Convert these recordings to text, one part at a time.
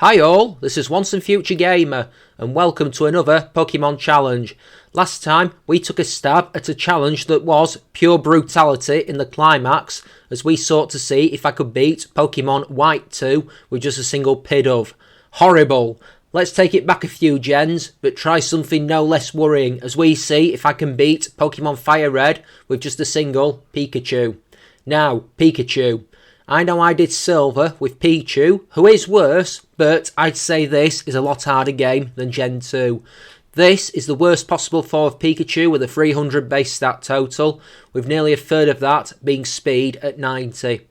Hi all, this is Once and Future Gamer, and welcome to another Pokemon challenge. Last time, we took a stab at a challenge that was pure brutality in the climax, as we sought to see if I could beat Pokemon White 2 with just a single Pidove. Horrible. Let's take it back a few gens, but try something no less worrying, as we see if I can beat Pokemon Fire Red with just a single Pikachu. Now, Pikachu. I know I did Silver with Pichu, who is worse, but I'd say this is a lot harder game than Gen 2. This is the worst possible form of Pikachu with a 300 base stat total, with nearly a third of that being speed at 90.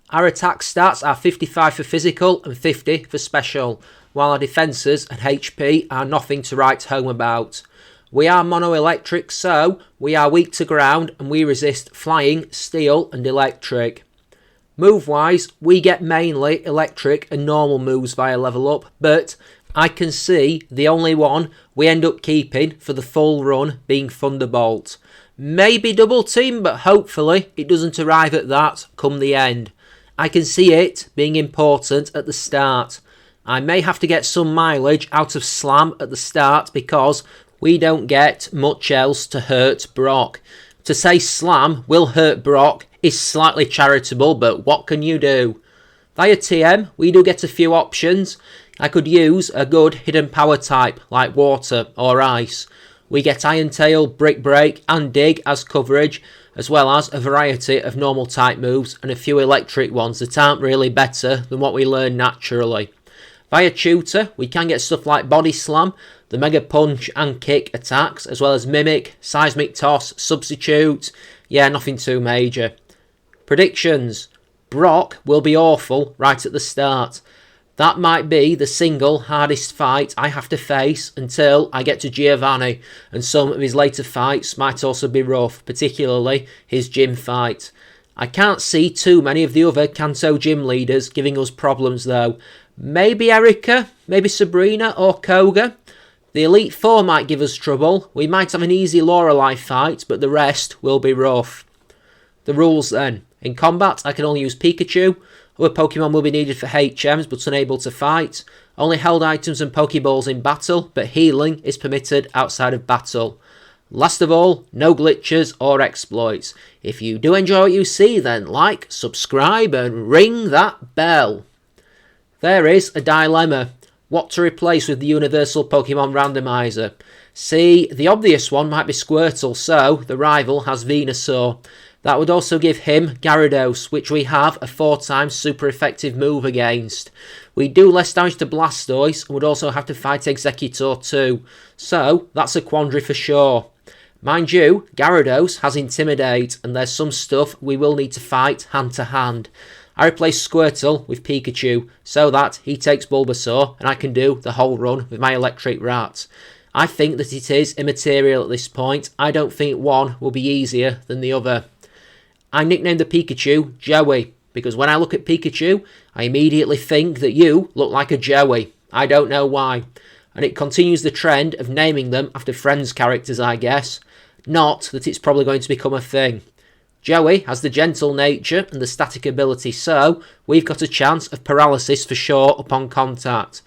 Our attack stats are 55 for physical and 50 for special, while our defences and HP are nothing to write home about. We are mono-electric, so we are weak to ground and we resist flying, steel and electric. Move-wise, we get mainly electric and normal moves via level up, but I can see the only one we end up keeping for the full run being Thunderbolt. Maybe Double Team, but hopefully it doesn't arrive at that come the end. I can see it being important at the start. I may have to get some mileage out of Slam at the start because we don't get much else to hurt Brock. To say Slam will hurt Brock is slightly charitable, but what can you do? Via TM, we do get a few options. I could use a good hidden power type like Water or Ice. We get Iron Tail, Brick Break and Dig as coverage, as well as a variety of normal type moves and a few electric ones that aren't really better than what we learn naturally. Via Tutor, we can get stuff like Body Slam, the Mega Punch and Kick attacks, as well as Mimic, Seismic Toss, Substitute. Yeah, nothing too major. Predictions. Brock will be awful right at the start. That might be the single hardest fight I have to face until I get to Giovanni, and some of his later fights might also be rough, particularly his gym fight. I can't see too many of the other Kanto gym leaders giving us problems though. Maybe Erika, maybe Sabrina or Koga. The Elite Four might give us trouble. We might have an easy Lorelei fight, but the rest will be rough. The rules then. In combat, I can only use Pikachu. Other Pokemon will be needed for HMs, but unable to fight. Only held items and Pokeballs in battle, but healing is permitted outside of battle. Last of all, no glitches or exploits. If you do enjoy what you see, then like, subscribe and ring that bell. There is a dilemma. What to replace with the Universal Pokemon Randomizer? See, the obvious one might be Squirtle, so the rival has Venusaur. That would also give him Gyarados, which we have a 4x super effective move against. We do less damage to Blastoise and would also have to fight Executor too. So, that's a quandary for sure. Mind you, Gyarados has Intimidate and there's some stuff we will need to fight hand to hand. I replace Squirtle with Pikachu so that he takes Bulbasaur and I can do the whole run with my Electric Rat. I think that it is immaterial at this point. I don't think one will be easier than the other. I nicknamed the Pikachu Joey, because when I look at Pikachu, I immediately think that you look like a Joey. I don't know why. And it continues the trend of naming them after Friends characters, I guess. Not that it's probably going to become a thing. Joey has the gentle nature and the static ability, so we've got a chance of paralysis for sure upon contact.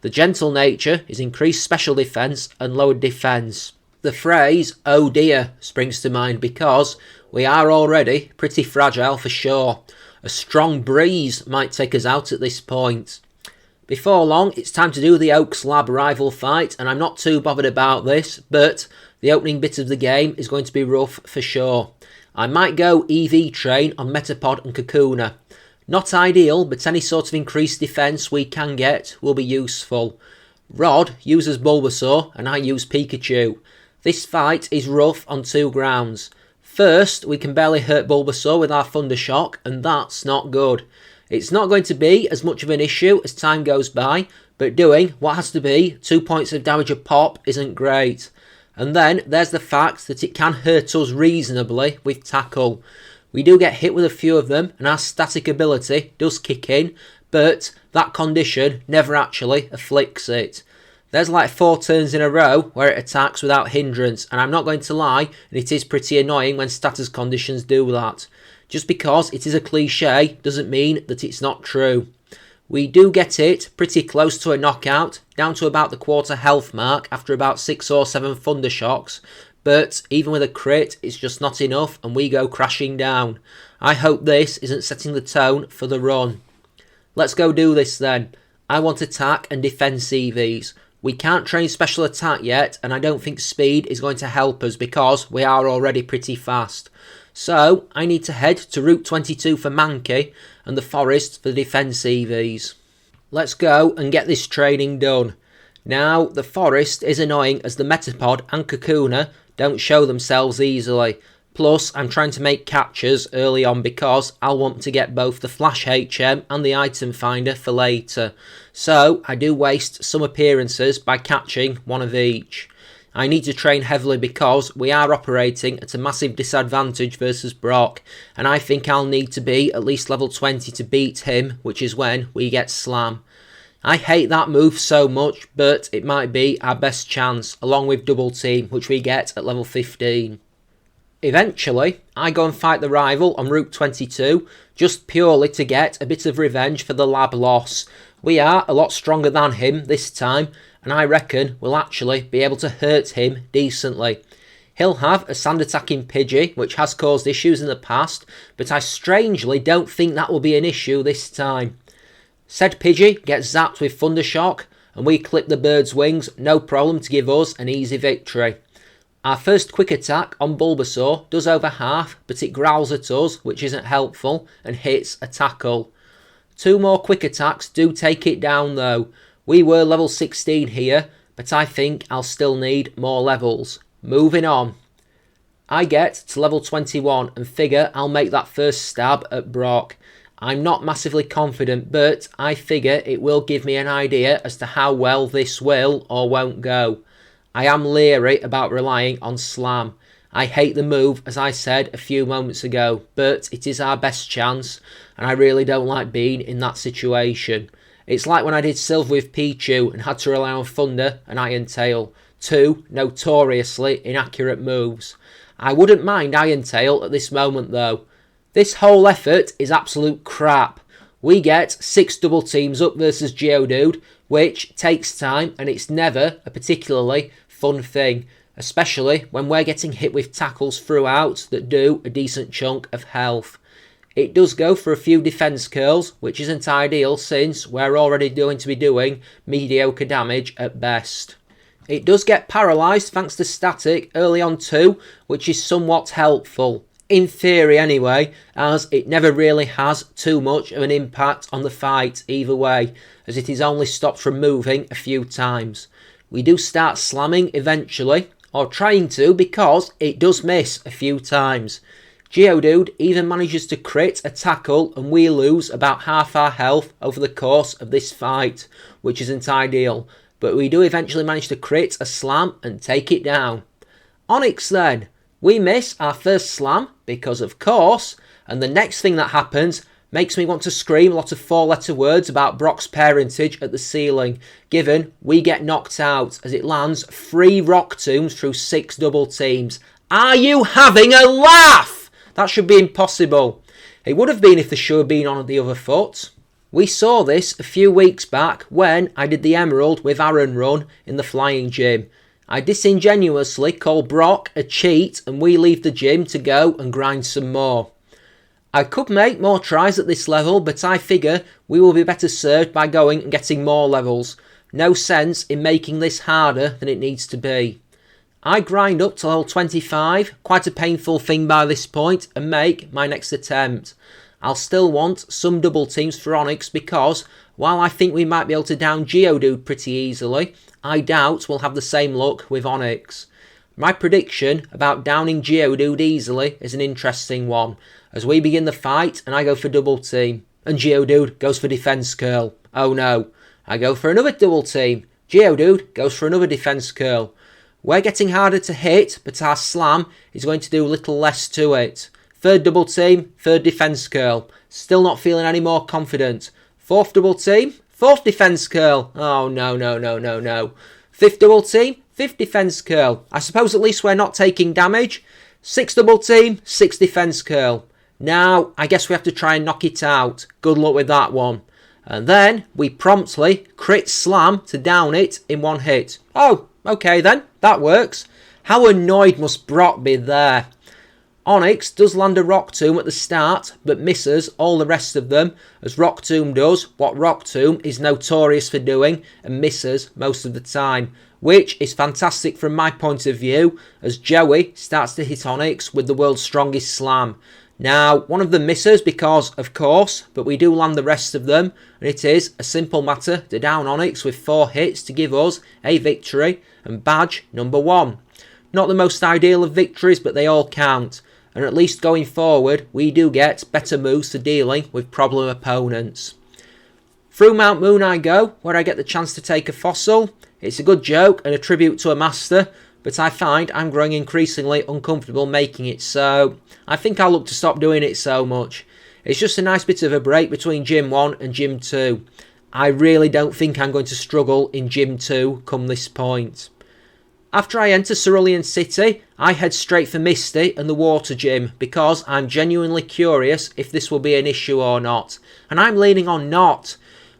The gentle nature is increased special defense and lowered defense. The phrase, oh dear, springs to mind because we are already pretty fragile for sure. A strong breeze might take us out at this point. Before long, it's time to do the Oaks Lab rival fight, and I'm not too bothered about this, but the opening bit of the game is going to be rough for sure. I might go EV Train on Metapod and Kakuna. Not ideal, but any sort of increased defense we can get will be useful. Rod uses Bulbasaur, and I use Pikachu. This fight is rough on two grounds. First, we can barely hurt Bulbasaur with our Thunder Shock, and that's not good. It's not going to be as much of an issue as time goes by, but doing what has to be 2 points of damage a pop isn't great. And then there's the fact that it can hurt us reasonably with Tackle. We do get hit with a few of them, and our static ability does kick in, but that condition never actually afflicts it. There's like 4 turns in a row where it attacks without hindrance, and I'm not going to lie, and it is pretty annoying when status conditions do that. Just because it is a cliche doesn't mean that it's not true. We do get it pretty close to a knockout, down to about the quarter health mark after about 6 or 7 thunder shocks, but even with a crit, it's just not enough and we go crashing down. I hope this isn't setting the tone for the run. Let's go do this then. I want attack and defence EVs. We can't train special attack yet, and I don't think speed is going to help us because we are already pretty fast. So, I need to head to Route 22 for Mankey and the Forest for the defence EVs. Let's go and get this training done. Now, the Forest is annoying as the Metapod and Kakuna don't show themselves easily. Plus, I'm trying to make catches early on because I'll want to get both the Flash HM and the Item Finder for later. So, I do waste some appearances by catching one of each. I need to train heavily because we are operating at a massive disadvantage versus Brock, and I think I'll need to be at least level 20 to beat him, which is when we get Slam. I hate that move so much, but it might be our best chance, along with Double Team, which we get at level 15. Eventually, I go and fight the rival on Route 22, just purely to get a bit of revenge for the lab loss. We are a lot stronger than him this time, and I reckon we'll actually be able to hurt him decently. He'll have a sand attacking Pidgey, which has caused issues in the past, but I strangely don't think that will be an issue this time. Said Pidgey gets zapped with Thunder Shock, and we clip the bird's wings, no problem to give us an easy victory. Our first quick attack on Bulbasaur does over half, but it growls at us, which isn't helpful, and hits a tackle. 2 more quick attacks do take it down though. We were level 16 here, but I think I'll still need more levels. Moving on. I get to level 21 and figure I'll make that first stab at Brock. I'm not massively confident, but I figure it will give me an idea as to how well this will or won't go. I am leery about relying on Slam. I hate the move, as I said a few moments ago, but it is our best chance, and I really don't like being in that situation. It's like when I did Silver with Pikachu and had to rely on Thunder and Iron Tail, 2 notoriously inaccurate moves. I wouldn't mind Iron Tail at this moment though. This whole effort is absolute crap. We get 6 double teams up versus Geodude, which takes time and it's never a particularly fun thing, especially when we're getting hit with tackles throughout that do a decent chunk of health. It does go for a few defence curls, which isn't ideal since we're already going to be doing mediocre damage at best. It does get paralysed thanks to static early on too, which is somewhat helpful. In theory anyway, as it never really has too much of an impact on the fight either way, as it is only stopped from moving a few times. We do start slamming eventually, or trying to because it does miss a few times. Geodude even manages to crit a tackle and we lose about half our health over the course of this fight, which isn't ideal, but we do eventually manage to crit a slam and take it down. Onix then. We miss our first slam because of course, and the next thing that happens makes me want to scream a lot of 4-letter words about Brock's parentage at the ceiling, given we get knocked out as it lands 3 rock tombs through 6 double teams. Are you having a laugh? That should be impossible. It would have been if the shoe had been on the other foot. We saw this a few weeks back when I did the Emerald with Aaron run in the flying gym. I disingenuously call Brock a cheat and we leave the gym to go and grind some more. I could make more tries at this level, but I figure we will be better served by going and getting more levels. No sense in making this harder than it needs to be. I grind up to level 25, quite a painful thing by this point, and make my next attempt. I'll still want some double teams for Onix because, while I think we might be able to down Geodude pretty easily, I doubt we'll have the same luck with Onix. My prediction about downing Geodude easily is an interesting one, as we begin the fight and I go for double team, and Geodude goes for defence curl. Oh no, I go for another double team, Geodude goes for another defence curl. We're getting harder to hit, but our slam is going to do a little less to it. Third double team, third defence curl. Still not feeling any more confident. Fourth double team, fourth defence curl. Oh no. Fifth double team, fifth defence curl. I suppose at least we're not taking damage. Sixth double team, sixth defence curl. Now, I guess we have to try and knock it out. Good luck with that one. And then we promptly crit slam to down it in one hit. Oh, okay then, that works. How annoyed must Brock be there? Onyx does land a Rock Tomb at the start, but misses all the rest of them, as Rock Tomb does what Rock Tomb is notorious for doing, and misses most of the time, which is fantastic from my point of view, as Joey starts to hit Onyx with the world's strongest slam. Now, one of them misses because, of course, but we do land the rest of them, and it is a simple matter to down Onyx with 4 hits to give us a victory, and badge number 1. Not the most ideal of victories, but they all count. And at least going forward, we do get better moves for dealing with problem opponents. Through Mount Moon I go, where I get the chance to take a fossil. It's a good joke and a tribute to a master, but I find I'm growing increasingly uncomfortable making it, so I think I'll look to stop doing it so much. It's just a nice bit of a break between Gym 1 and Gym 2. I really don't think I'm going to struggle in Gym 2 come this point. After I enter Cerulean City, I head straight for Misty and the Water Gym because I'm genuinely curious if this will be an issue or not. And I'm leaning on not.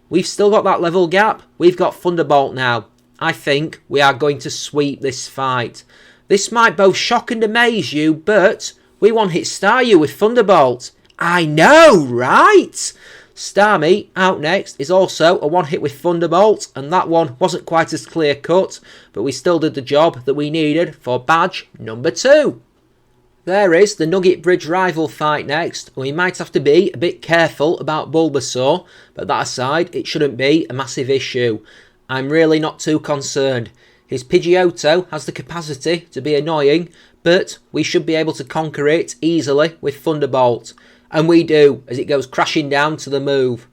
We've still got that level gap. We've got Thunderbolt now. I think we are going to sweep this fight. This might both shock and amaze you, but we one-hit star you with Thunderbolt. I know, right? Starmie, out next, is also a one-hit with Thunderbolt, and that one wasn't quite as clear-cut, but we still did the job that we needed for badge number 2. There is the Nugget Bridge rival fight next, and we might have to be a bit careful about Bulbasaur, but that aside, it shouldn't be a massive issue. I'm really not too concerned. His Pidgeotto has the capacity to be annoying, but we should be able to conquer it easily with Thunderbolt. And we do, as it goes crashing down to the move.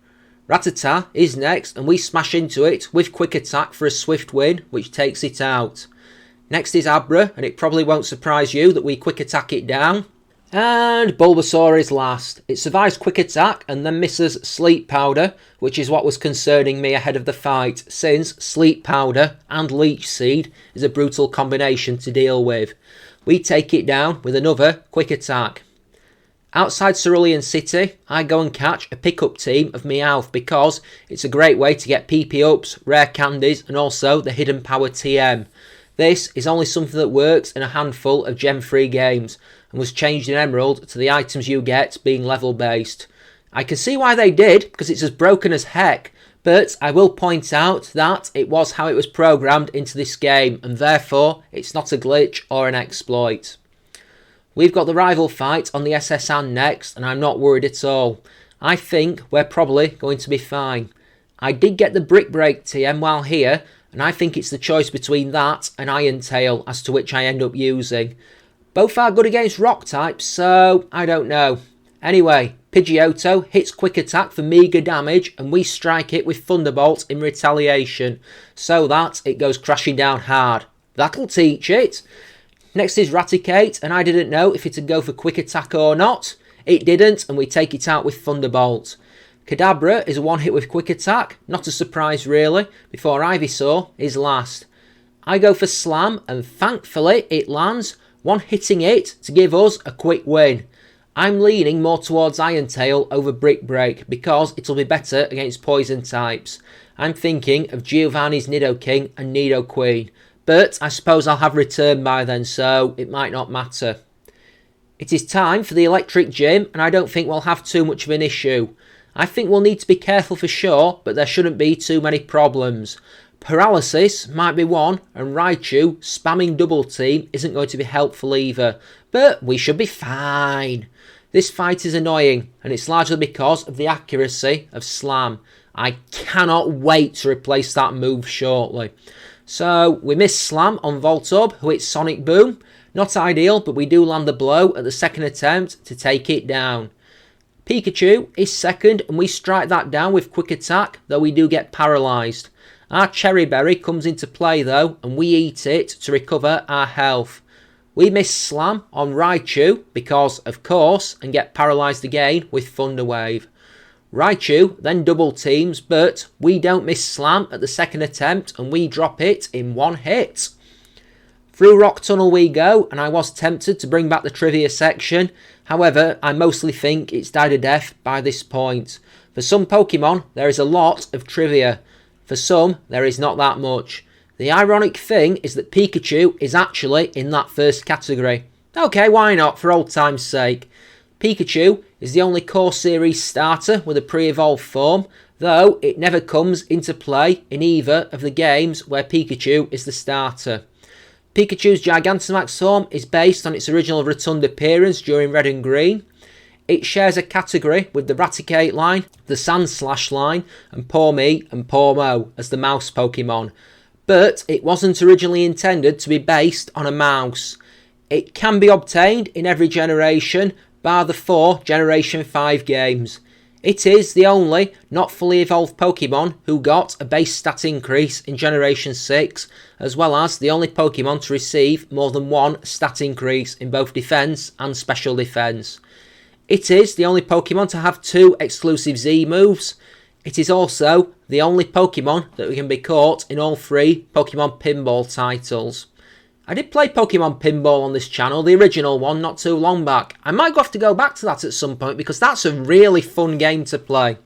Rattata is next, and we smash into it with Quick Attack for a swift win, which takes it out. Next is Abra, and it probably won't surprise you that we Quick Attack it down. And Bulbasaur is last. It survives Quick Attack and then misses Sleep Powder, which is what was concerning me ahead of the fight, since Sleep Powder and Leech Seed is a brutal combination to deal with. We take it down with another Quick Attack. Outside Cerulean City, I go and catch a pickup team of Meowth because it's a great way to get PP ups, rare candies, and also the hidden power TM. This is only something that works in a handful of Gem 3 games and was changed in Emerald to the items you get being level based. I can see why they did because it's as broken as heck, but I will point out that it was how it was programmed into this game and therefore it's not a glitch or an exploit. We've got the rival fight on the SSN next, and I'm not worried at all. I think we're probably going to be fine. I did get the Brick Break TM while here, and I think it's the choice between that and Iron Tail as to which I end up using. Both are good against rock types, so I don't know. Anyway, Pidgeotto hits Quick Attack for meagre damage, and we strike it with Thunderbolt in retaliation, so that it goes crashing down hard. That'll teach it. Next is Raticate, and I didn't know if it'd go for Quick Attack or not. It didn't, and we take it out with Thunderbolt. Kadabra is a one-hit with Quick Attack, not a surprise really, before Ivysaur is last. I go for Slam, and thankfully it lands, one hitting it to give us a quick win. I'm leaning more towards Iron Tail over Brick Break, because it'll be better against poison types. I'm thinking of Giovanni's Nidoking and Nidoqueen. But I suppose I'll have returned by then, so it might not matter. It is time for the Electric Gym, and I don't think we'll have too much of an issue. I think we'll need to be careful for sure, but there shouldn't be too many problems. Paralysis might be one, and Raichu spamming Double Team isn't going to be helpful either. But we should be fine. This fight is annoying, and it's largely because of the accuracy of Slam. I cannot wait to replace that move shortly. So, we miss Slam on Voltorb, who hits Sonic Boom. Not ideal, but we do land the blow at the second attempt to take it down. Pikachu is second, and we strike that down with Quick Attack, though we do get paralysed. Our Cherry Berry comes into play though, and we eat it to recover our health. We miss Slam on Raichu, because of course, and get paralysed again with Thunder Wave. Raichu then double teams, but we don't miss Slam at the second attempt and we drop it in one hit. Through Rock Tunnel we go, and I was tempted to bring back the trivia section. However, I mostly think it's died a death by this point. For some Pokemon, there is a lot of trivia. For some, there is not that much. The ironic thing is that Pikachu is actually in that first category. Okay, why not, for old time's sake. Pikachu is the only core series starter with a pre-evolved form, though it never comes into play in either of the games where Pikachu is the starter. Pikachu's Gigantamax form is based on its original rotund appearance during Red and Green. It shares a category with the Raticate line, the Sandslash line, and Pawmi and Pawmo as the mouse Pokemon. But it wasn't originally intended to be based on a mouse. It can be obtained in every generation, bar the 4 Generation 5 games. It is the only not fully evolved Pokemon who got a base stat increase in Generation 6, as well as the only Pokemon to receive more than one stat increase in both Defense and Special Defense. It is the only Pokemon to have 2 exclusive Z moves. It is also the only Pokemon that can be caught in all 3 Pokemon Pinball titles. I did play Pokemon Pinball on this channel, the original one, not too long back. I might have to go back to that at some point because that's a really fun game to play.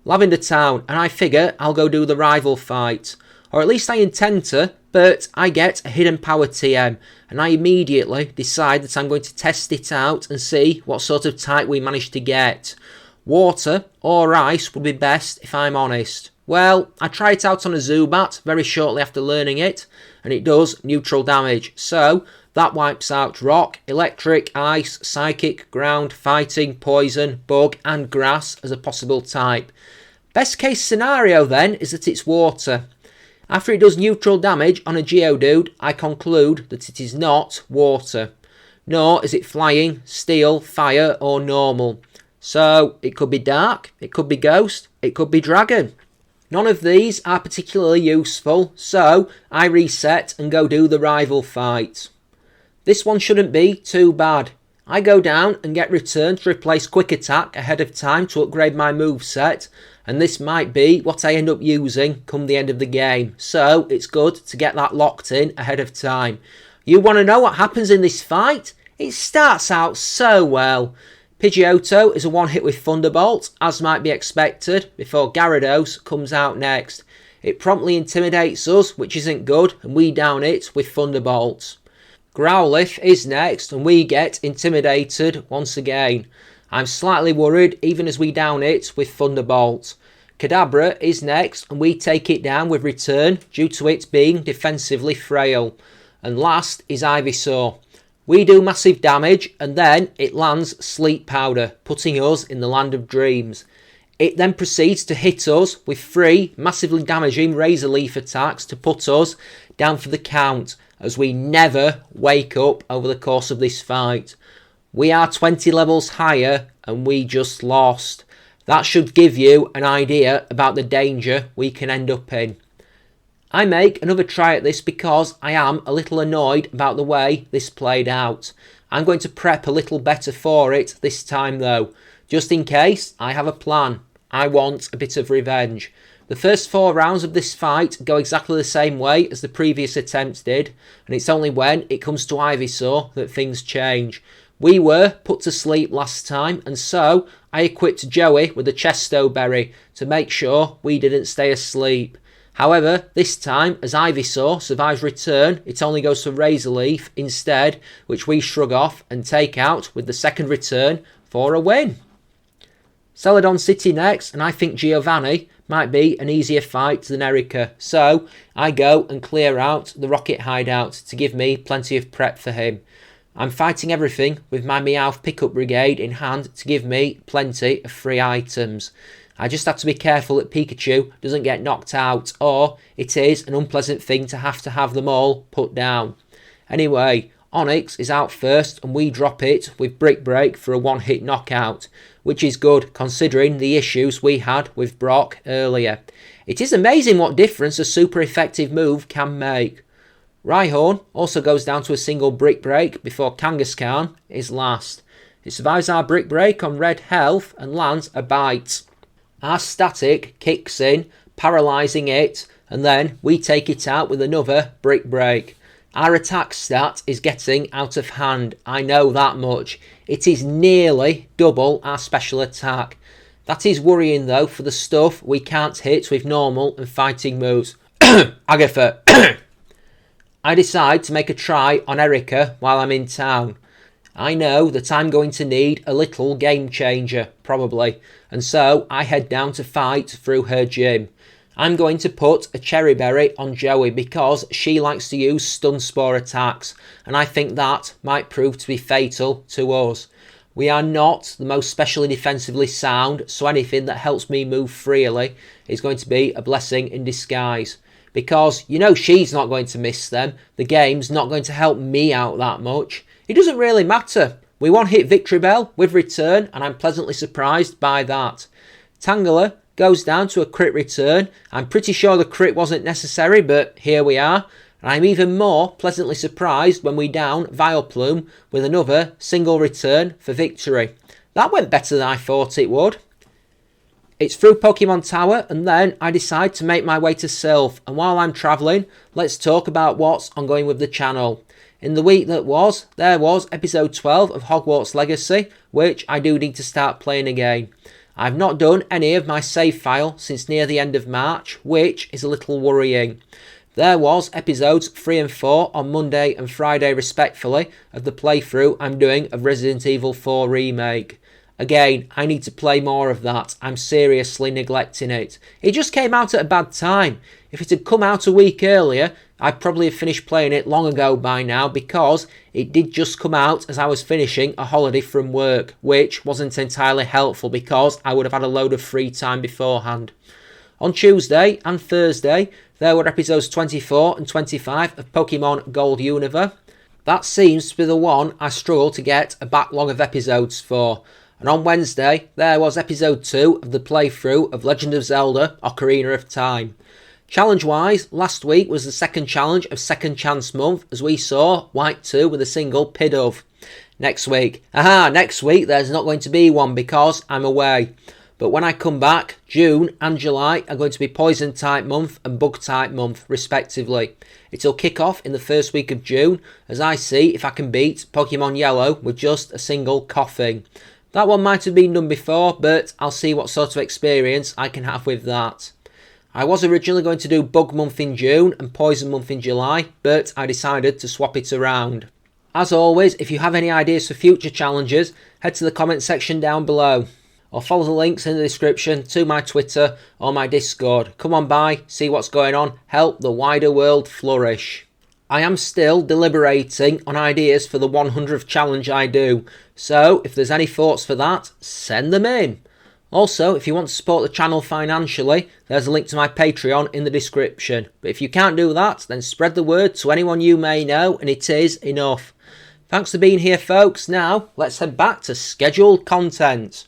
Lavender Town, and I figure I'll go do the rival fight. Or at least I intend to, but I get a hidden power TM, and I immediately decide that I'm going to test it out and see what sort of type we manage to get. Water or ice would be best if I'm honest. Well, I tried it out on a Zubat very shortly after learning it, and it does neutral damage. So, that wipes out rock, electric, ice, psychic, ground, fighting, poison, bug, and grass as a possible type. Best case scenario then is that it's water. After it does neutral damage on a Geodude, I conclude that it is not water. Nor is it flying, steel, fire, or normal. So, it could be dark, it could be ghost, it could be dragon. None of these are particularly useful, so I reset and go do the rival fight. This one shouldn't be too bad. I go down and get Return to replace Quick Attack ahead of time to upgrade my moveset, and this might be what I end up using come the end of the game, so it's good to get that locked in ahead of time. You want to know what happens in this fight? It starts out so well. Pidgeotto is a one-hit with Thunderbolt, as might be expected, before Gyarados comes out next. It promptly intimidates us, which isn't good, and we down it with Thunderbolt. Growlithe is next, and we get intimidated once again. I'm slightly worried, even as we down it with Thunderbolt. Kadabra is next, and we take it down with Return, due to it being defensively frail. And last is Ivysaur. We do massive damage, and then it lands Sleep Powder, putting us in the land of dreams. It then proceeds to hit us with 3 massively damaging Razor Leaf attacks to put us down for the count, as we never wake up over the course of this fight. We are 20 levels higher, and we just lost. That should give you an idea about the danger we can end up in. I make another try at this because I am a little annoyed about the way this played out. I'm going to prep a little better for it this time though, just in case I have a plan. I want a bit of revenge. The first 4 rounds of this fight go exactly the same way as the previous attempts did, and it's only when it comes to Ivysaur that things change. We were put to sleep last time, and so I equipped Joey with a Chesto Berry to make sure we didn't stay asleep. However, this time, as Ivysaur survives Return, it only goes for Razor Leaf instead, which we shrug off and take out with the second Return for a win. Celadon City next, and I think Giovanni might be an easier fight than Erica, so I go and clear out the Rocket Hideout to give me plenty of prep for him. I'm fighting everything with my Meowth Pickup Brigade in hand to give me plenty of free items. I just have to be careful that Pikachu doesn't get knocked out, or it is an unpleasant thing to have them all put down. Anyway, Onyx is out first and we drop it with Brick Break for a one-hit knockout, which is good considering the issues we had with Brock earlier. It is amazing what difference a super effective move can make. Rhyhorn also goes down to a single Brick Break before Kangaskhan is last. It survives our Brick Break on red health and lands a Bite. Our static kicks in, paralysing it, and then we take it out with another Brick Break. Our attack stat is getting out of hand, I know that much. It is nearly double our special attack. That is worrying though for the stuff we can't hit with normal and fighting moves. Agatha. I decide to make a try on Erica while I'm in town. I know that I'm going to need a little game changer, probably, and so I head down to fight through her gym. I'm going to put a cherry berry on Joey because she likes to use stun spore attacks, and I think that might prove to be fatal to us. We are not the most specially defensively sound, so anything that helps me move freely is going to be a blessing in disguise. Because you know she's not going to miss them, the game's not going to help me out that much. It doesn't really matter. We one-hit Victory Bell with return, and I'm pleasantly surprised by that. Tangela goes down to a crit return. I'm pretty sure the crit wasn't necessary, but here we are. And I'm even more pleasantly surprised when we down Vileplume with another single return for victory. That went better than I thought it would. It's through Pokemon Tower, and then I decide to make my way to Sylph. And while I'm travelling, let's talk about what's ongoing with the channel. In the week that was, there was episode 12 of Hogwarts Legacy, which I do need to start playing again. I've not done any of my save file since near the end of March, which is a little worrying. There was episodes 3 and 4 on Monday and Friday respectively of the playthrough I'm doing of Resident Evil 4 Remake. Again, I need to play more of that. I'm seriously neglecting it. It just came out at a bad time. If it had come out a week earlier, I'd probably have finished playing it long ago by now because it did just come out as I was finishing a holiday from work, which wasn't entirely helpful because I would have had a load of free time beforehand. On Tuesday and Thursday, there were episodes 24 and 25 of Pokemon Gold Unova. That seems to be the one I struggle to get a backlog of episodes for. And on Wednesday, there was episode 2 of the playthrough of Legend of Zelda Ocarina of Time. Challenge-wise, last week was the second challenge of Second Chance Month as we saw White 2 with a single Pidove. Next week there's not going to be one because I'm away. But when I come back, June and July are going to be Poison type month and Bug type month, respectively. It'll kick off in the first week of June as I see if I can beat Pokemon Yellow with just a single coughing. That one might have been done before, but I'll see what sort of experience I can have with that. I was originally going to do Bug month in June and Poison month in July, but I decided to swap it around. As always, if you have any ideas for future challenges, head to the comment section down below. Or follow the links in the description to my Twitter or my Discord. Come on by, see what's going on, help the wider world flourish. I am still deliberating on ideas for the 100th challenge I do, so if there's any thoughts for that, send them in. Also, if you want to support the channel financially, there's a link to my Patreon in the description. But if you can't do that, then spread the word to anyone you may know, and it is enough. Thanks for being here, folks. Now, let's head back to scheduled content.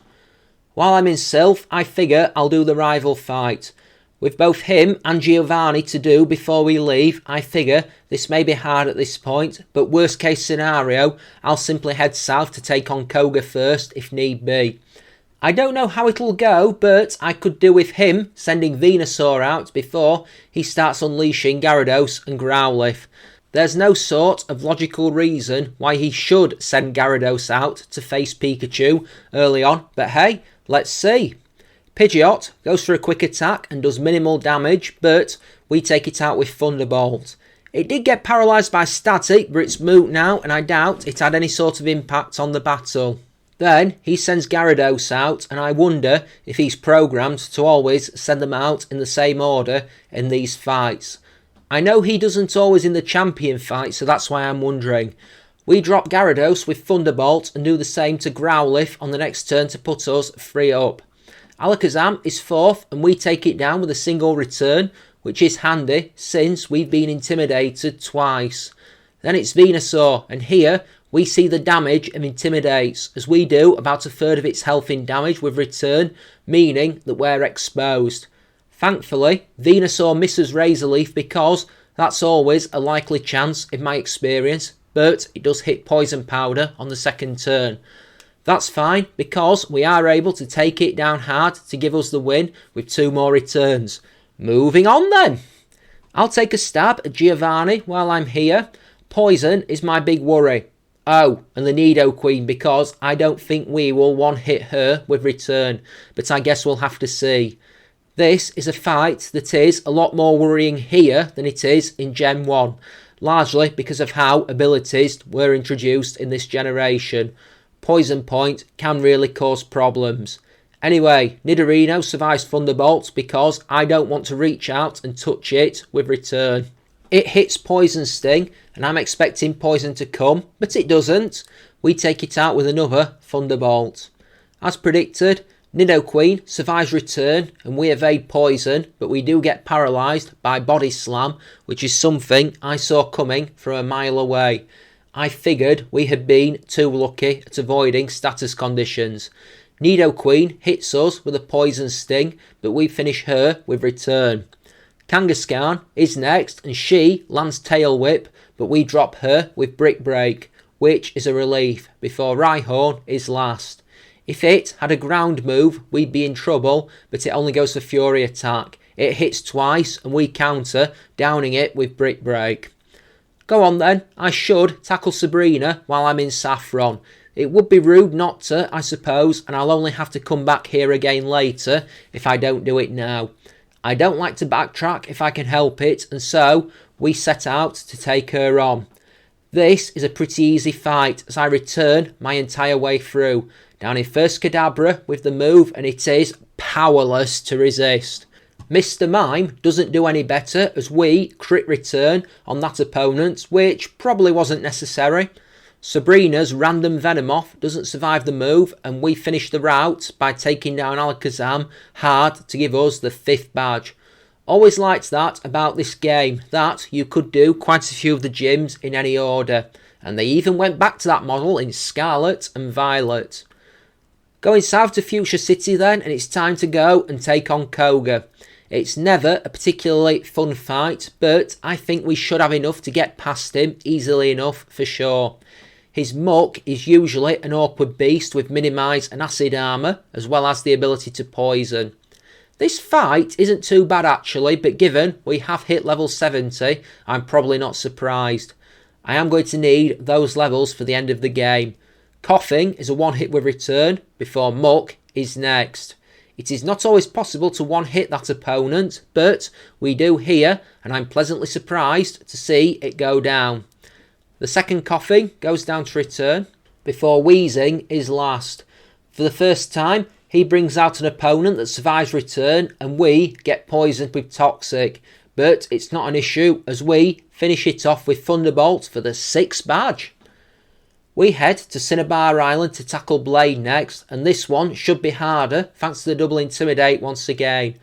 While I'm in Sylph, I figure I'll do the rival fight. With both him and Giovanni to do before we leave, I figure this may be hard at this point, but worst case scenario, I'll simply head south to take on Koga first if need be. I don't know how it'll go, but I could do with him sending Venusaur out before he starts unleashing Gyarados and Growlithe. There's no sort of logical reason why he should send Gyarados out to face Pikachu early on, but hey, let's see. Pidgeot goes for a quick attack and does minimal damage, but we take it out with Thunderbolt. It did get paralysed by static, but it's moot now, and I doubt it had any sort of impact on the battle. Then he sends Gyarados out, and I wonder if he's programmed to always send them out in the same order in these fights. I know he doesn't always in the champion fight, so that's why I'm wondering. We drop Gyarados with Thunderbolt and do the same to Growlithe on the next turn to put us 3 up. Alakazam is 4th and we take it down with a single return, which is handy since we've been intimidated twice. Then it's Venusaur, and here we see the damage of Intimidates, as we do about a third of its health in damage with return, meaning that we're exposed. Thankfully, Venusaur misses Razor Leaf because that's always a likely chance in my experience, but it does hit Poison Powder on the second turn. That's fine because we are able to take it down hard to give us the win with 2 more returns. Moving on then. I'll take a stab at Giovanni while I'm here. Poison is my big worry. Oh, and the Nidoqueen, because I don't think we will one-hit her with return, but I guess we'll have to see. This is a fight that is a lot more worrying here than it is in Gen 1, largely because of how abilities were introduced in this generation. Poison Point can really cause problems. Anyway, Nidorino survives Thunderbolt because I don't want to reach out and touch it with return. It hits Poison Sting, and I'm expecting Poison to come, but it doesn't. We take it out with another Thunderbolt. As predicted, Nidoqueen survives return, and we evade Poison, but we do get paralysed by Body Slam, which is something I saw coming from a mile away. I figured we had been too lucky at avoiding status conditions. Nidoqueen hits us with a Poison Sting, but we finish her with return. Kangaskhan is next, and she lands Tail Whip, but we drop her with Brick Break, which is a relief, before Rhyhorn is last. If it had a ground move, we'd be in trouble, but it only goes for Fury Attack. It hits twice, and we counter, downing it with Brick Break. Go on then, I should tackle Sabrina while I'm in Saffron. It would be rude not to, I suppose, and I'll only have to come back here again later if I don't do it now. I don't like to backtrack if I can help it, and so we set out to take her on. This is a pretty easy fight as I return my entire way through, down in first Kadabra with the move, and it is powerless to resist. Mr. Mime doesn't do any better as we crit return on that opponent, which probably wasn't necessary. Sabrina's random Venomoth doesn't survive the move, and we finish the route by taking down Alakazam hard to give us the 5th badge. Always liked that about this game, that you could do quite a few of the gyms in any order, and they even went back to that model in Scarlet and Violet. Going south to Fuchsia City then, and it's time to go and take on Koga. It's never a particularly fun fight, but I think we should have enough to get past him easily enough for sure. His Muck is usually an awkward beast with Minimise and Acid Armour, as well as the ability to poison. This fight isn't too bad actually, but given we have hit level 70, I'm probably not surprised. I am going to need those levels for the end of the game. Coughing is a one-hit with return, before Muck is next. It is not always possible to one-hit that opponent, but we do here, and I'm pleasantly surprised to see it go down. The second Coughing goes down to return, before Wheezing is last. For the first time, he brings out an opponent that survives return, and we get poisoned with Toxic. But it's not an issue, as we finish it off with Thunderbolt for the 6th badge. We head to Cinnabar Island to tackle Blade next, and this one should be harder thanks to the double Intimidate once again.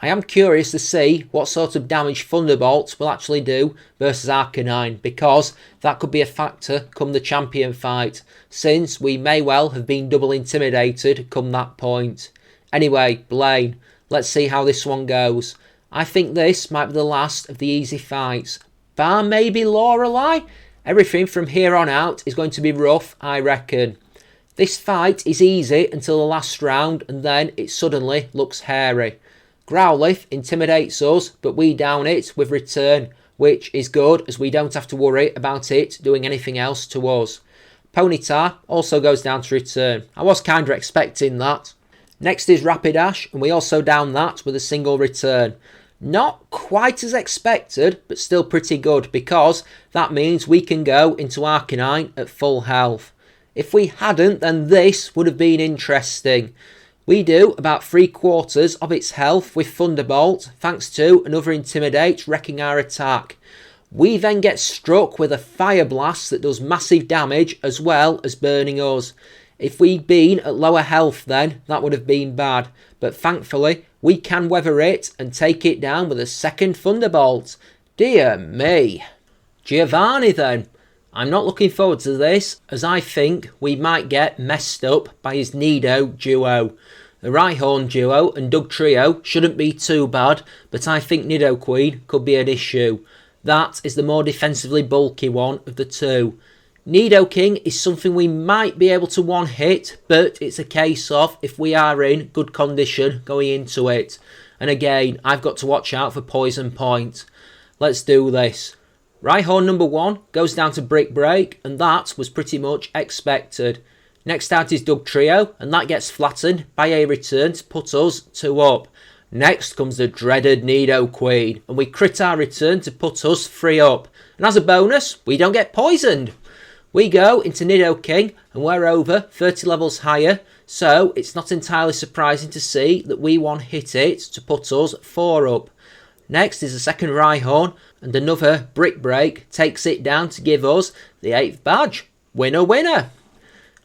I am curious to see what sort of damage Thunderbolt will actually do versus Arcanine, because that could be a factor come the champion fight, since we may well have been double intimidated come that point. Anyway, Blaine, let's see how this one goes. I think this might be the last of the easy fights. Bar maybe Lorelei? Everything from here on out is going to be rough, I reckon. This fight is easy until the last round, and then it suddenly looks hairy. Growlithe intimidates us, but we down it with return, which is good as we don't have to worry about it doing anything else to us. Ponyta also goes down to return. I was kinda expecting that. Next is Rapidash, and we also down that with a single return. Not quite as expected, but still pretty good, because that means we can go into Arcanine at full health. If we hadn't, then this would have been interesting. We do about 3/4 of its health with Thunderbolt, thanks to another Intimidate wrecking our attack. We then get struck with a Fire Blast that does massive damage as well as burning us. If we'd been at lower health then, that would have been bad, but thankfully we can weather it and take it down with a second Thunderbolt. Dear me. Giovanni then. I'm not looking forward to this, as I think we might get messed up by his Nido duo. The Rhyhorn duo and Doug trio shouldn't be too bad, but I think Nidoqueen could be an issue. That is the more defensively bulky one of the two. Nidoking is something we might be able to one-hit, but it's a case of if we are in good condition going into it. And again, I've got to watch out for Poison Point. Let's do this. Rhyhorn number 1 goes down to Brick Break, and that was pretty much expected. Next out is Dugtrio, and that gets flattened by a return to put us 2 up. Next comes the dreaded Nidoqueen, and we crit our return to put us 3 up. And as a bonus, we don't get poisoned. We go into Nidoking, and we're over 30 levels higher, so it's not entirely surprising to see that we one-hit it to put us 4 up. Next is the second Rhyhorn, and another Brick Break takes it down to give us the 8th badge. Winner, winner!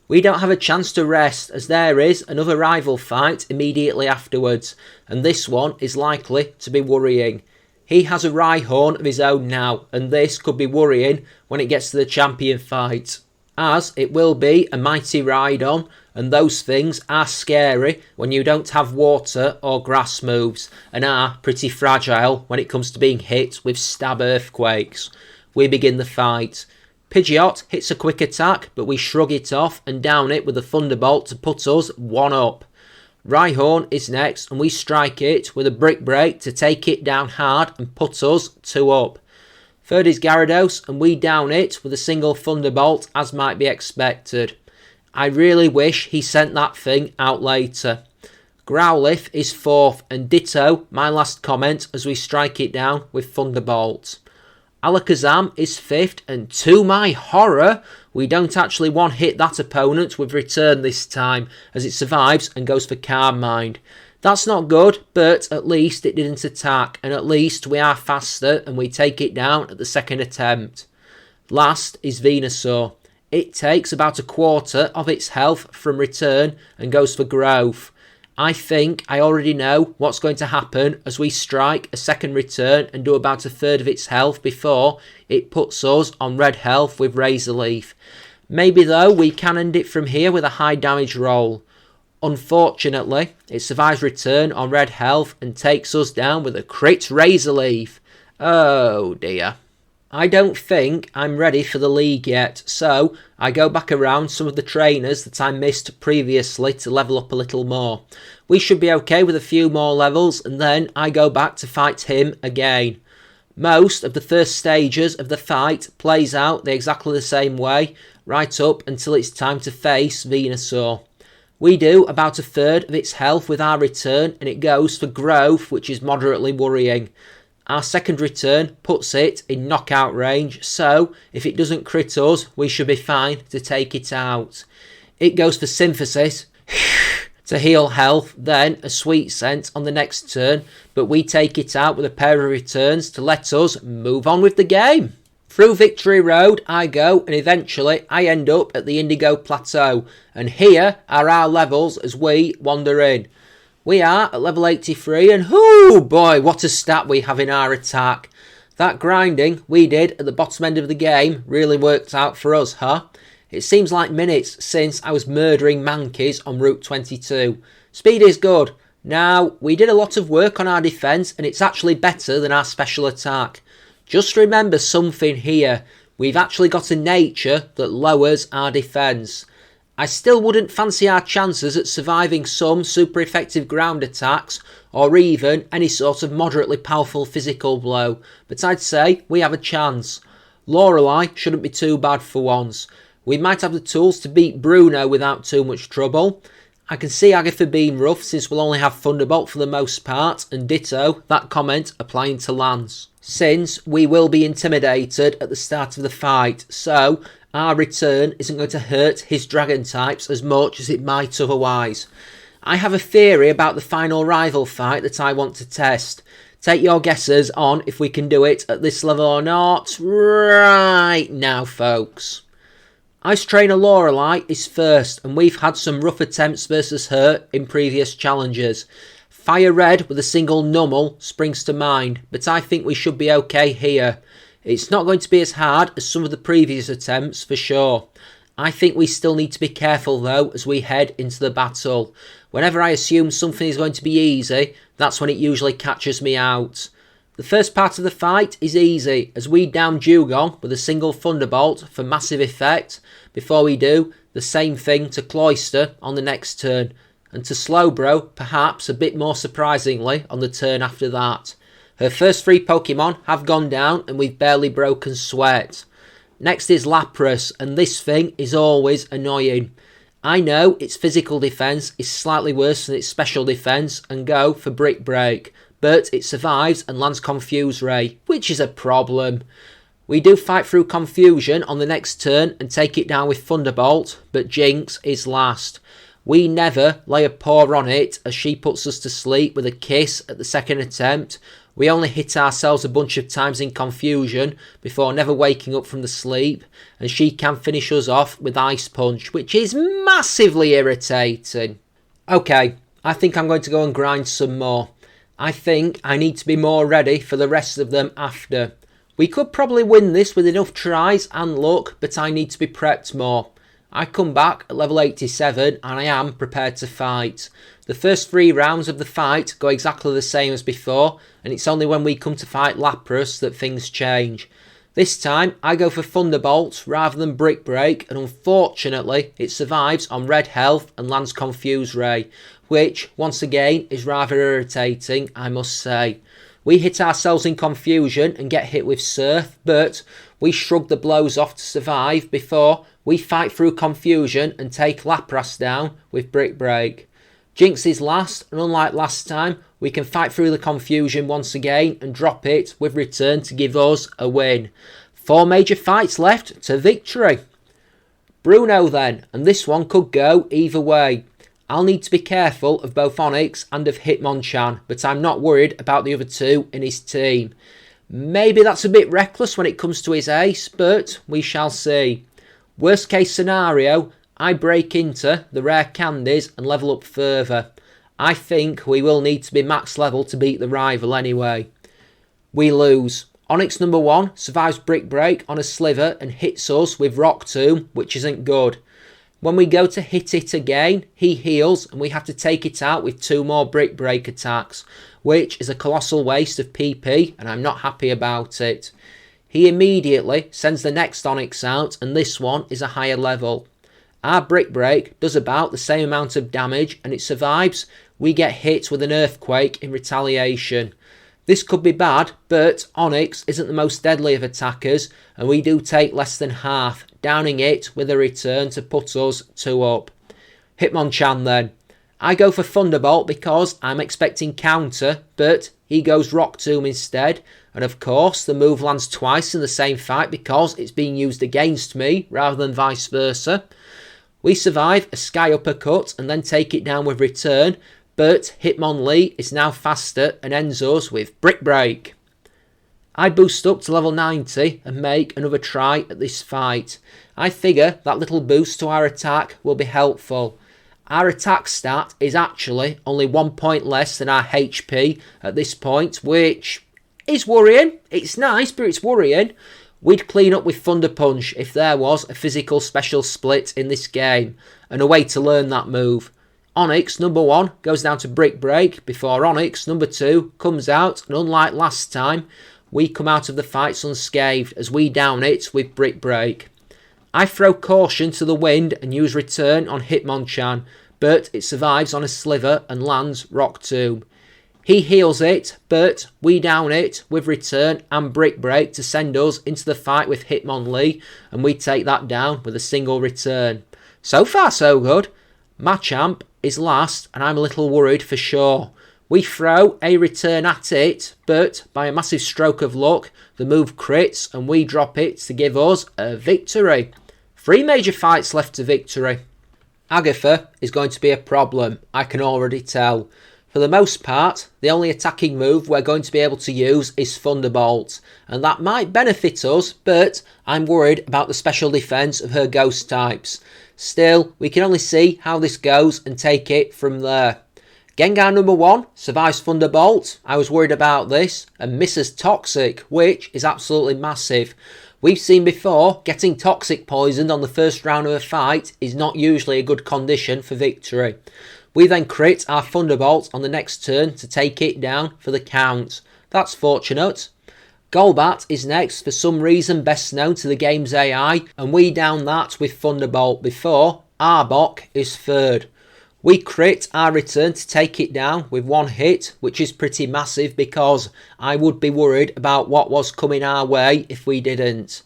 We don't have a chance to rest, as there is another rival fight immediately afterwards, and this one is likely to be worrying. He has a Rhyhorn of his own now, and this could be worrying when it gets to the champion fight, as it will be a mighty Rhydon, and those things are scary when you don't have water or grass moves, and are pretty fragile when it comes to being hit with stab earthquakes. We begin the fight. Pidgeot hits a quick attack, but we shrug it off and down it with a Thunderbolt to put us 1 up. Rhyhorn is next, and we strike it with a Brick Break to take it down hard and put us 2 up. Third is Gyarados, and we down it with a single Thunderbolt, as might be expected. I really wish he sent that thing out later. Growlithe is 4th, and ditto my last comment as we strike it down with Thunderbolt. Alakazam is 5th, and to my horror, we don't actually one-hit that opponent with return this time, as it survives and goes for Calm Mind. That's not good, but at least it didn't attack, and at least we are faster and we take it down at the second attempt. Last is Venusaur. It takes about a quarter of its health from return and goes for growth. I think I already know what's going to happen as we strike a second return and do about a third of its health before it puts us on red health with Razor Leaf. Maybe though we can end it from here with a high damage roll. Unfortunately, it survives return on red health and takes us down with a crit Razor Leaf. Oh dear. I don't think I'm ready for the league yet, so I go back around some of the trainers that I missed previously to level up a little more. We should be okay with a few more levels, and then I go back to fight him again. Most of the first stages of the fight plays out exactly the same way, right up until it's time to face Venusaur. We do about a third of its health with our return, and it goes for growth, which is moderately worrying. Our second return puts it in knockout range, so if it doesn't crit us, we should be fine to take it out. It goes for Synthesis to heal health, then a Sweet Scent on the next turn, but we take it out with a pair of returns to let us move on with the game. Through Victory Road I go, and eventually I end up at the Indigo Plateau, and here are our levels as we wander in. We are at level 83, and oh boy, what a stat we have in our attack. That grinding we did at the bottom end of the game really worked out for us, huh? It seems like minutes since I was murdering Mankeys on Route 22. Speed is good. Now, we did a lot of work on our defence, and it's actually better than our special attack. Just remember something here. We've actually got a nature that lowers our defence. I still wouldn't fancy our chances at surviving some super effective ground attacks or even any sort of moderately powerful physical blow, but I'd say we have a chance. Lorelei shouldn't be too bad for once. We might have the tools to beat Bruno without too much trouble. I can see Agatha being rough since we'll only have Thunderbolt for the most part, and ditto that comment applying to Lance, since we will be intimidated at the start of the fight, so our return isn't going to hurt his dragon types as much as it might otherwise. I have a theory about the final rival fight that I want to test. Take your guesses on if we can do it at this level or not right now, folks. Ice Trainer Lorelei is first, and we've had some rough attempts versus her in previous challenges. Fire Red with a single Numel springs to mind, but I think we should be okay here. It's not going to be as hard as some of the previous attempts for sure. I think we still need to be careful though as we head into the battle. Whenever I assume something is going to be easy, that's when it usually catches me out. The first part of the fight is easy as we down Dewgong with a single Thunderbolt for massive effect before we do the same thing to Cloyster on the next turn, and to Slowbro perhaps a bit more surprisingly on the turn after that. Her first 3 Pokemon have gone down and we've barely broken sweat. Next is Lapras, and this thing is always annoying. I know its physical defence is slightly worse than its special defence and go for Brick Break, but it survives and lands Confuse Ray, which is a problem. We do fight through Confusion on the next turn and take it down with Thunderbolt, but Jinx is last. We never lay a paw on it as she puts us to sleep with a kiss at the second attempt. We only hit ourselves a bunch of times in Confusion before never waking up from the sleep, and she can finish us off with Ice Punch, which is massively irritating. Okay, I think I'm going to go and grind some more. I think I need to be more ready for the rest of them after. We could probably win this with enough tries and luck, but I need to be prepped more. I come back at level 87 and I am prepared to fight. The first 3 rounds of the fight go exactly the same as before, and it's only when we come to fight Lapras that things change. This time I go for Thunderbolt rather than Brick Break, and unfortunately it survives on red health and lands Confuse Ray, which once again is rather irritating, I must say. We hit ourselves in Confusion and get hit with Surf, but we shrug the blows off to survive before we fight through Confusion and take Lapras down with Brick Break. Jinx is last, and unlike last time, we can fight through the Confusion once again and drop it with Return to give us a win. 4 major fights left to victory. Bruno then, and this one could go either way. I'll need to be careful of both Onix and of Hitmonchan, but I'm not worried about the other 2 in his team. Maybe that's a bit reckless when it comes to his ace, but we shall see. Worst case scenario, I break into the rare candies and level up further. I think we will need to be max level to beat the rival anyway. We lose. Onix number 1 survives Brick Break on a sliver and hits us with Rock Tomb, which isn't good. When we go to hit it again, he heals and we have to take it out with 2 more Brick Break attacks, which is a colossal waste of PP and I'm not happy about it. He immediately sends the next Onix out, and this one is a higher level. Our Brick Break does about the same amount of damage and it survives. We get hit with an Earthquake in retaliation. This could be bad, but Onix isn't the most deadly of attackers and we do take less than half, downing it with a return to put us 2 up. Hitmonchan then. I go for Thunderbolt because I'm expecting counter, but he goes Rock Tomb instead, and of course the move lands twice in the same fight because it's being used against me rather than vice versa. We survive a Sky Uppercut and then take it down with Return, but Hitmonlee is now faster and ends us with Brick Break. I boost up to level 90 and make another try at this fight. I figure that little boost to our attack will be helpful. Our attack stat is actually only 1 point less than our HP at this point, which is worrying. It's nice, but it's worrying. We'd clean up with Thunder Punch if there was a physical special split in this game, and a way to learn that move. Onix number 1 goes down to Brick Break before Onix number 2 comes out, and unlike last time, we come out of the fights unscathed as we down it with Brick Break. I throw Caution to the wind and use Return on Hitmonchan, but it survives on a sliver and lands Rock Tomb. He heals it, but we down it with Return and Brick Break to send us into the fight with Hitmonlee, and we take that down with a single return. So far so good. Machamp is last and I'm a little worried for sure. We throw a return at it, but by a massive stroke of luck, the move crits and we drop it to give us a victory. 3 major fights left to victory. Agatha is going to be a problem, I can already tell. For the most part, the only attacking move we're going to be able to use is Thunderbolt, and that might benefit us, but I'm worried about the special defence of her ghost types. Still, we can only see how this goes and take it from there. Gengar number 1 survives Thunderbolt, I was worried about this, and misses Toxic, which is absolutely massive. We've seen before, getting Toxic poisoned on the first round of a fight is not usually a good condition for victory. We then crit our Thunderbolt on the next turn to take it down for the count. That's fortunate. Golbat is next, for some reason best known to the game's AI, and we down that with Thunderbolt before Arbok is third. We crit our return to take it down with one hit, which is pretty massive because I would be worried about what was coming our way if we didn't.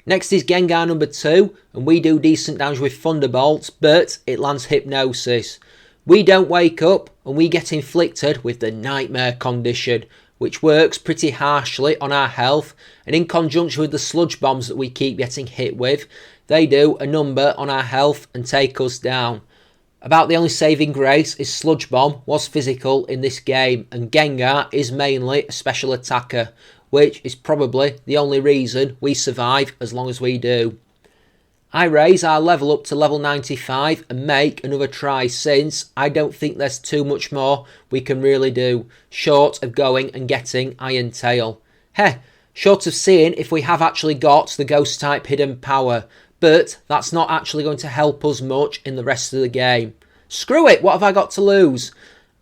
Next is Gengar number 2, and we do decent damage with Thunderbolt, but it lands Hypnosis. We don't wake up, and we get inflicted with the Nightmare condition, which works pretty harshly on our health, and in conjunction with the Sludge Bombs that we keep getting hit with, they do a number on our health and take us down. About the only saving grace is Sludge Bomb was physical in this game, and Gengar is mainly a special attacker, which is probably the only reason we survive as long as we do. I raise our level up to level 95 and make another try, since I don't think there's too much more we can really do, short of going and getting Iron Tail. Short of seeing if we have actually got the Ghost type hidden power, but that's not actually going to help us much in the rest of the game. Screw it, what have I got to lose?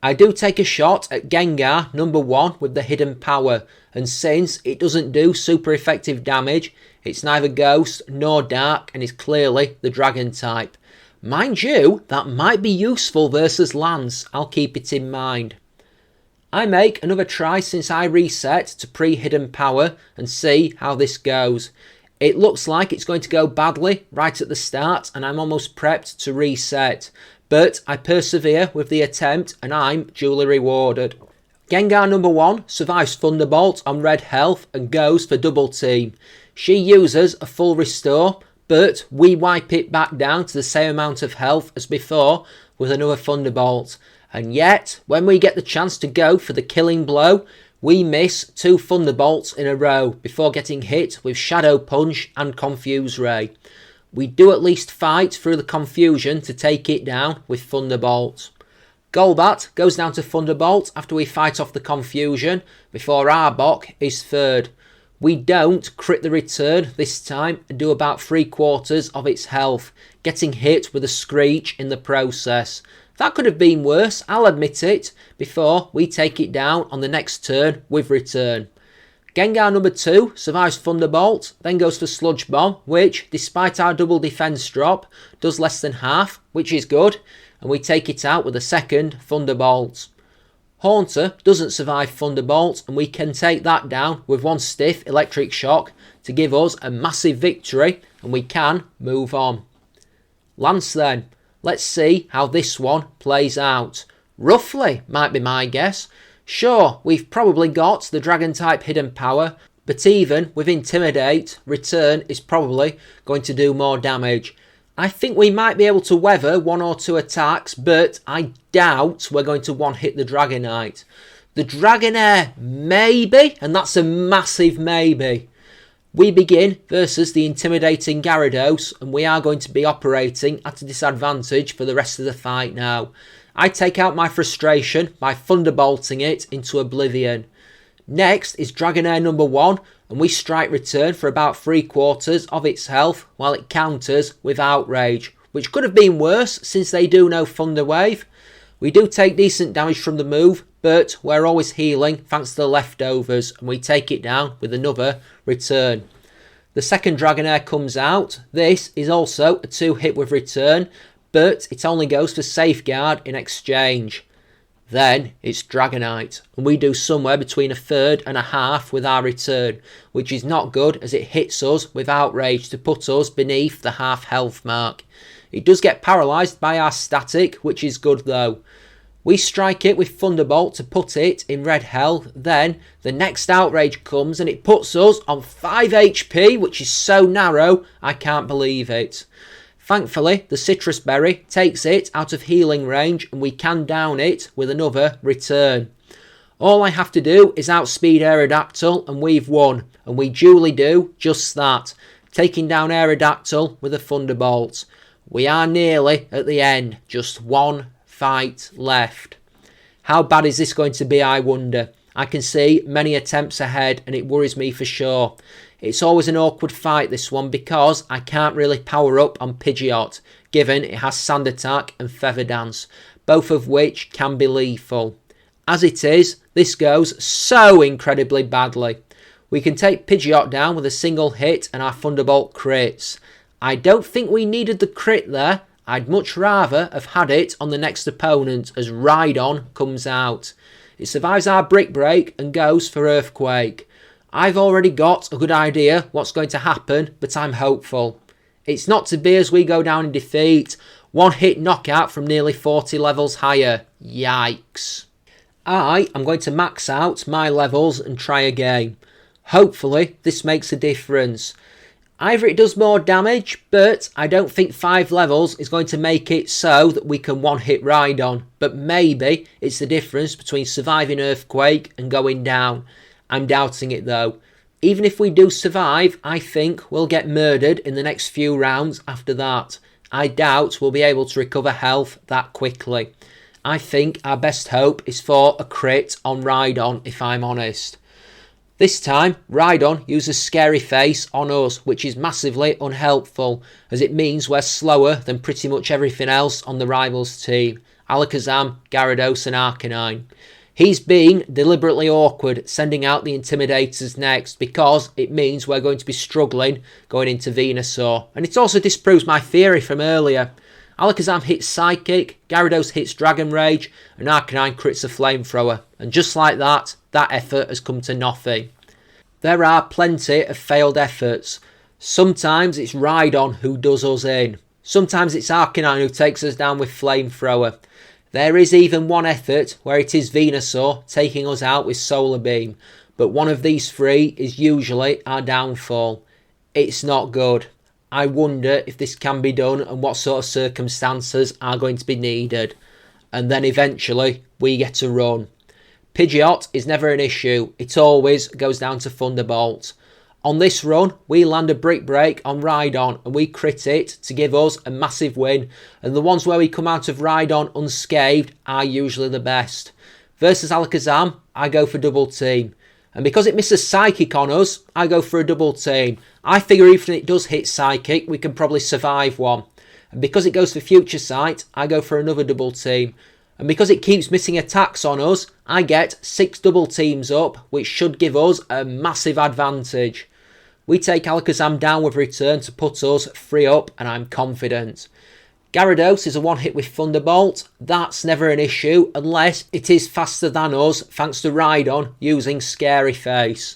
I do take a shot at Gengar number 1 with the hidden power, and since it doesn't do super effective damage, it's neither Ghost nor Dark and is clearly the Dragon type. Mind you, that might be useful versus Lance, I'll keep it in mind. I make another try since I reset to pre-hidden power and see how this goes. It looks like it's going to go badly right at the start and I'm almost prepped to reset, but I persevere with the attempt and I'm duly rewarded. Gengar number 1 survives Thunderbolt on red health and goes for double team. She uses a full restore, but we wipe it back down to the same amount of health as before with another Thunderbolt. And yet, when we get the chance to go for the killing blow, we miss 2 Thunderbolts in a row before getting hit with Shadow Punch and Confuse Ray. We do at least fight through the confusion to take it down with Thunderbolt. Golbat goes down to Thunderbolt after we fight off the confusion before Arbok is third. We don't crit the return this time and do about 3/4 of its health, getting hit with a Screech in the process. That could have been worse, I'll admit it, before we take it down on the next turn with return. Gengar number 2 survives Thunderbolt, then goes for Sludge Bomb, which, despite our double defense drop, does less than half, which is good, and we take it out with a second Thunderbolt. Haunter doesn't survive Thunderbolt, and we can take that down with one stiff Electric Shock to give us a massive victory, and we can move on. Lance then. Let's see how this one plays out. Roughly, might be my guess. Sure, we've probably got the Dragon type hidden power, but even with Intimidate, Return is probably going to do more damage. I think we might be able to weather 1 or 2 attacks, but I doubt we're going to one-hit the Dragonite. The Dragonair, maybe, and that's a massive maybe. We begin versus the intimidating Gyarados, and we are going to be operating at a disadvantage for the rest of the fight now. I take out my frustration by Thunderbolting it into oblivion. Next is Dragonair number 1, and we strike return for about 3/4 of its health while it counters with Outrage, which could have been worse since they do no Thunder Wave. We do take decent damage from the move, but we're always healing thanks to the leftovers, and we take it down with another return. The second Dragonair comes out. This is also a 2-hit with return, but it only goes for Safeguard in exchange. Then it's Dragonite, and we do somewhere between 1/3 and 1/2 with our return, which is not good as it hits us with Outrage to put us beneath the half health mark. It does get paralysed by our static, which is good though. We strike it with Thunderbolt to put it in red health, then the next Outrage comes and it puts us on 5 HP, which is so narrow I can't believe it. Thankfully, the Citrus Berry takes it out of healing range and we can down it with another return. All I have to do is outspeed Aerodactyl and we've won, and we duly do just that, taking down Aerodactyl with a Thunderbolt. We are nearly at the end, just one fight left. How bad is this going to be, I wonder? I can see many attempts ahead and it worries me for sure. It's always an awkward fight, this one, because I can't really power up on Pidgeot, given it has Sand Attack and Feather Dance, both of which can be lethal. As it is, this goes so incredibly badly. We can take Pidgeot down with a single hit and our Thunderbolt crits. I don't think we needed the crit there. I'd much rather have had it on the next opponent as Rhydon comes out. It survives our brick break and goes for Earthquake. I've already got a good idea what's going to happen, but I'm hopeful. It's not to be as we go down in defeat. One hit knockout from nearly 40 levels higher. Yikes. I am going to max out my levels and try again. Hopefully this makes a difference. Either it does more damage, but I don't think 5 levels is going to make it so that we can one-hit Rhydon. But maybe it's the difference between surviving Earthquake and going down. I'm doubting it though. Even if we do survive, I think we'll get murdered in the next few rounds after that. I doubt we'll be able to recover health that quickly. I think our best hope is for a crit on Rhydon, if I'm honest. This time, Rhydon uses Scary Face on us, which is massively unhelpful, as it means we're slower than pretty much everything else on the rivals team. Alakazam, Gyarados and Arcanine. He's being deliberately awkward, sending out the Intimidators next, because it means we're going to be struggling going into Venusaur. And it also disproves my theory from earlier. Alakazam hits Psychic, Gyarados hits Dragon Rage, and Arcanine crits a Flamethrower. And just like that, that effort has come to nothing. There are plenty of failed efforts. Sometimes it's Rhydon who does us in. Sometimes it's Arcanine who takes us down with Flamethrower. There is even one effort where it is Venusaur taking us out with Solar Beam. But one of these 3 is usually our downfall. It's not good. I wonder if this can be done and what sort of circumstances are going to be needed. And then eventually we get a run. Pidgeot is never an issue. It always goes down to Thunderbolt. On this run, we land a Brick Break on Rhydon and we crit it to give us a massive win. And the ones where we come out of Rhydon unscathed are usually the best. Versus Alakazam, I go for Double Team. And because it misses Psychic on us, I go for a Double Team. I figure even if it does hit Psychic, we can probably survive one. And because it goes for Future Sight, I go for another Double Team. And because it keeps missing attacks on us, I get 6 Double Teams up, which should give us a massive advantage. We take Alakazam down with return to put us 3 up, and I'm confident. Gyarados is a one-hit with Thunderbolt. That's never an issue unless it is faster than us thanks to Rhydon using Scary Face.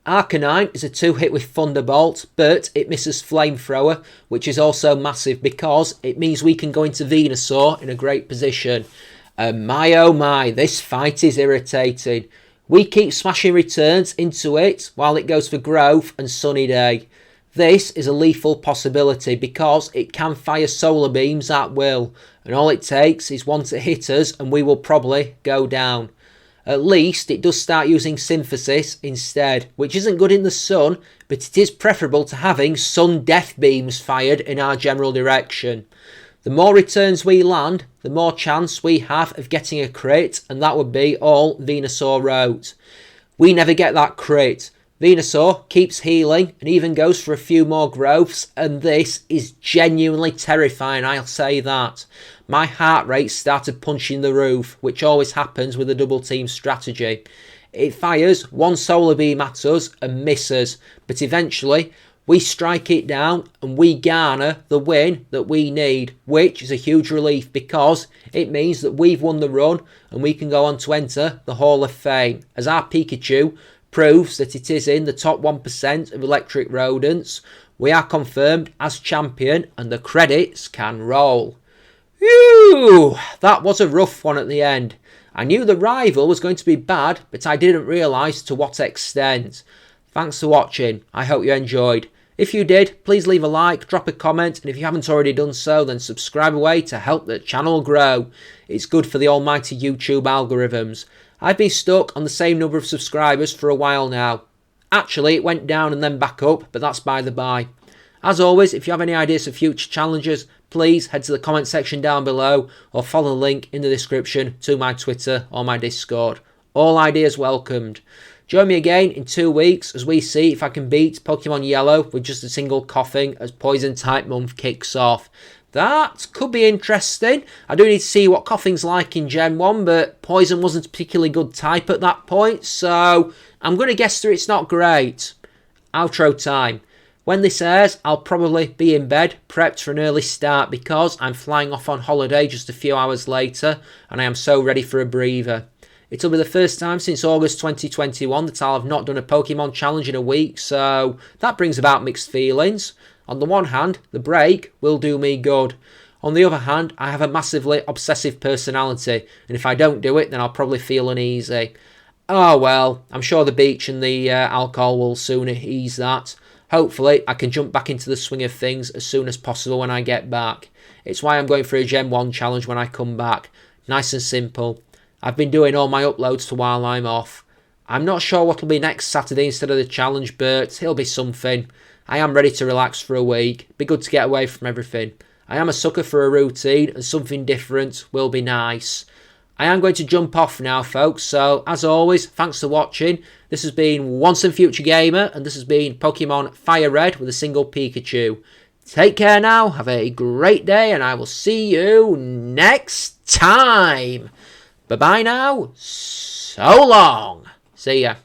Arcanine is a 2-hit with Thunderbolt, but it misses Flamethrower, which is also massive because it means we can go into Venusaur in a great position. And my oh my, this fight is irritating. We keep smashing returns into it while it goes for Growth and Sunny Day. This is a lethal possibility because it can fire solar beams at will, and all it takes is one to hit us and we will probably go down. At least it does start using Synthesis instead, which isn't good in the sun, but it is preferable to having sun death beams fired in our general direction. The more returns we land, the more chance we have of getting a crit, and that would be all Venusaur wrote. We never get that crit. Venusaur keeps healing and even goes for a few more growths, and this is genuinely terrifying, I'll say that. My heart rate started punching the roof, which always happens with a double team strategy. It fires one solar beam at us and misses, but eventually we strike it down and we garner the win that we need, which is a huge relief because it means that we've won the run and we can go on to enter the Hall of Fame, as our Pikachu proves that it is in the top 1% of electric rodents. We are confirmed as champion and the credits can roll. Phew, that was a rough one at the end. I knew the rival was going to be bad, but I didn't realise to what extent. Thanks for watching. I hope you enjoyed. If you did, please leave a like, drop a comment, and if you haven't already done so, then subscribe away to help the channel grow. It's good for the almighty YouTube algorithms. I've been stuck on the same number of subscribers for a while now. Actually, it went down and then back up, but that's by the by. As always, if you have any ideas for future challenges, please head to the comment section down below or follow the link in the description to my Twitter or my Discord. All ideas welcomed. Join me again in 2 weeks as we see if I can beat Pokemon Yellow with just a single coughing as Poison type month kicks off. That could be interesting. I do need to see what coughing's like in Gen 1, but Poison wasn't a particularly good type at that point, so I'm going to guess that it's not great. Outro time. When this airs, I'll probably be in bed, prepped for an early start because I'm flying off on holiday just a few hours later and I am so ready for a breather. It'll be the first time since August 2021 that I'll have not done a Pokemon challenge in a week, so that brings about mixed feelings. On the one hand, the break will do me good. On the other hand, I have a massively obsessive personality, and if I don't do it, then I'll probably feel uneasy. Oh well, I'm sure the beach and the alcohol will soon ease that. Hopefully, I can jump back into the swing of things as soon as possible when I get back. It's why I'm going for a Gen 1 challenge when I come back. Nice and simple. I've been doing all my uploads for while I'm off. I'm not sure what'll be next Saturday instead of the challenge, but it'll be something. I am ready to relax for a week. Be good to get away from everything. I am a sucker for a routine, and something different will be nice. I am going to jump off now, folks, so as always, thanks for watching. This has been Once and Future Gamer, and this has been Pokemon Fire Red with a single Pikachu. Take care now, have a great day, and I will see you next time. Bye-bye now, so long. See ya.